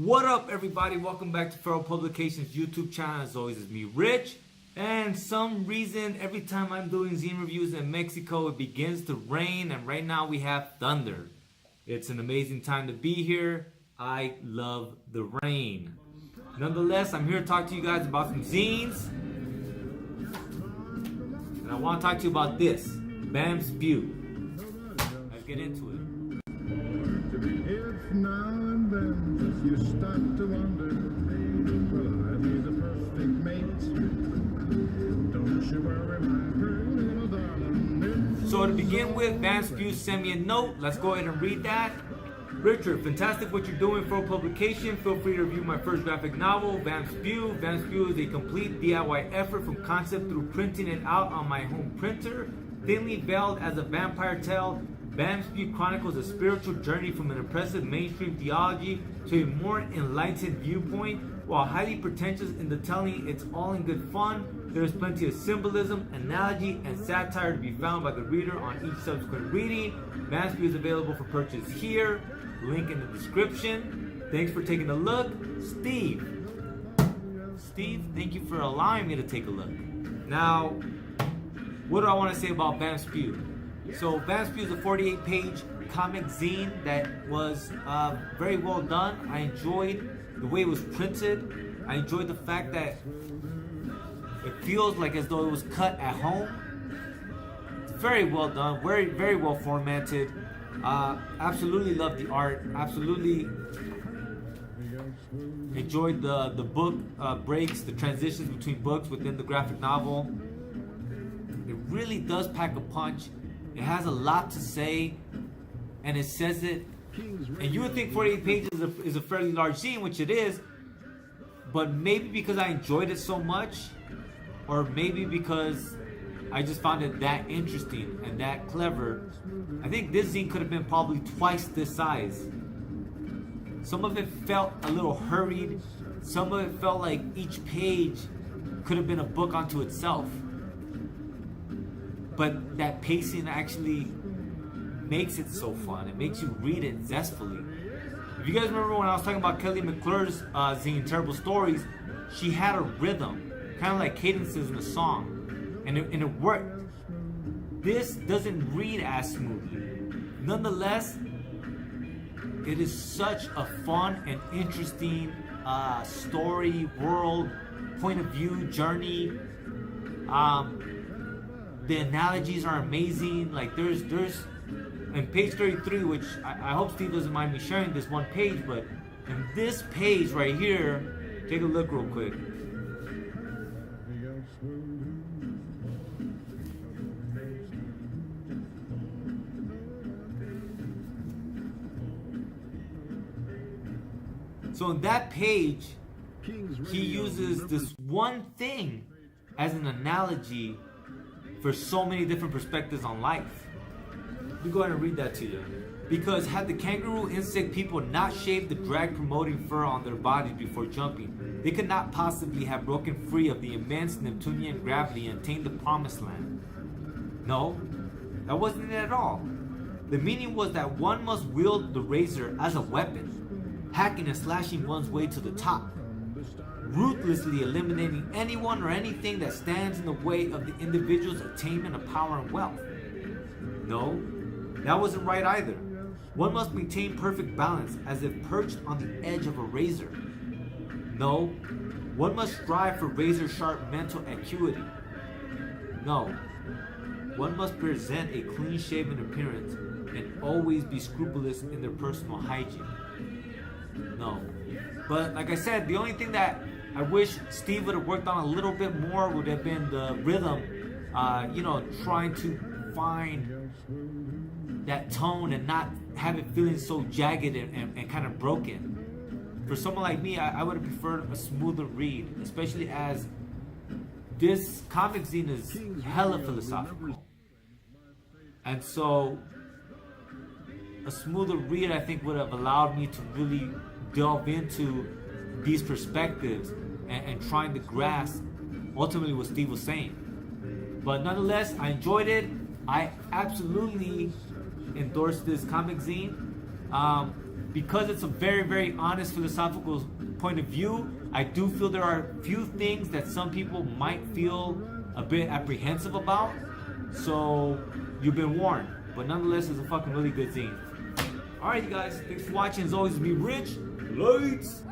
What up, everybody? Welcome back to Feral Publications YouTube channel. As always, it's me, Rich. And some reason, every time I'm doing zine reviews in Mexico, it begins to rain. And right now we have thunder. It's an amazing time to be here. I love the rain. Nonetheless, I'm here to talk to you guys about some zines. And I want to talk to you about this, Vampspew. Let's get into it. If now and then you start to wonder, will I be the perfect mate? Don't you worry, my pretty little darling. So to begin with, Vampspew sent me a note. Let's go ahead and read that. Richard, fantastic what you're doing for publication. Feel free to review my first graphic novel, Vampspew. Vampspew is a complete DIY effort from concept through printing it out on my home printer. Thinly veiled as a vampire tale, Vampspew chronicles a spiritual journey from an impressive mainstream theology to a more enlightened viewpoint. While highly pretentious in the telling, it's all in good fun. There is plenty of symbolism, analogy, and satire to be found by the reader on each subsequent reading. Vampspew is available for purchase here. Link in the description. Thanks for taking a look. Steve, thank you for allowing me to take a look. Now, what do I want to say about Vampspew? So Vampspew is a 48-page comic zine that was very well done. I enjoyed the way it was printed. I enjoyed the fact that it feels like as though it was cut at home. It's very well done, very well formatted. Absolutely loved the art. Absolutely enjoyed the book breaks, the transitions between books within the graphic novel. It really does pack a punch. It has a lot to say, and it says it. And you would think 48 pages is a fairly large zine, which it is, but maybe because I enjoyed it so much, or maybe because I just found it that interesting and that clever, I think this zine could have been probably twice this size. Some of it felt a little hurried. Some of it felt like each page could have been a book unto itself. But that pacing actually makes it so fun. It makes you read it zestfully. If you guys remember when I was talking about Kelly McClure's zine, Terrible Stories, she had a rhythm, kind of like cadences in a song, and it worked. This doesn't read as smoothly. Nonetheless, it is such a fun and interesting story, world, point of view, journey. The analogies are amazing. Like there's in page 33, which I hope Steve doesn't mind me sharing this one page, but in this page right here, take a look real quick. So in that page, he uses this one thing as an analogy for so many different perspectives on life. Let me go ahead and read that to you. Because had the kangaroo insect people not shaved the drag promoting fur on their bodies before jumping, they could not possibly have broken free of the immense Neptunian gravity and attained the promised land. No, that wasn't it at all. The meaning was that one must wield the razor as a weapon, hacking and slashing one's way to the top, ruthlessly eliminating anyone or anything that stands in the way of the individual's attainment of power and wealth. No, that wasn't right either. One must maintain perfect balance as if perched on the edge of a razor. No, one must strive for razor-sharp mental acuity. No, one must present a clean-shaven appearance and always be scrupulous in their personal hygiene. No. But like I said, the only thing that I wish Steve would have worked on a little bit more would have been the rhythm, trying to find that tone and not have it feeling so jagged and kind of broken. For someone like me, I would have preferred a smoother read, especially as this comic zine is hella philosophical. And so a smoother read, I think, would have allowed me to really delve into these perspectives and trying to grasp ultimately what Steve was saying. But nonetheless, I enjoyed it. I absolutely endorse this comic zine. because it's a very, very honest philosophical point of view, I do feel there are a few things that some people might feel a bit apprehensive about. So you've been warned. But nonetheless, it's a fucking really good zine. Alright, you guys. Thanks for watching. As always, be rich. Lights.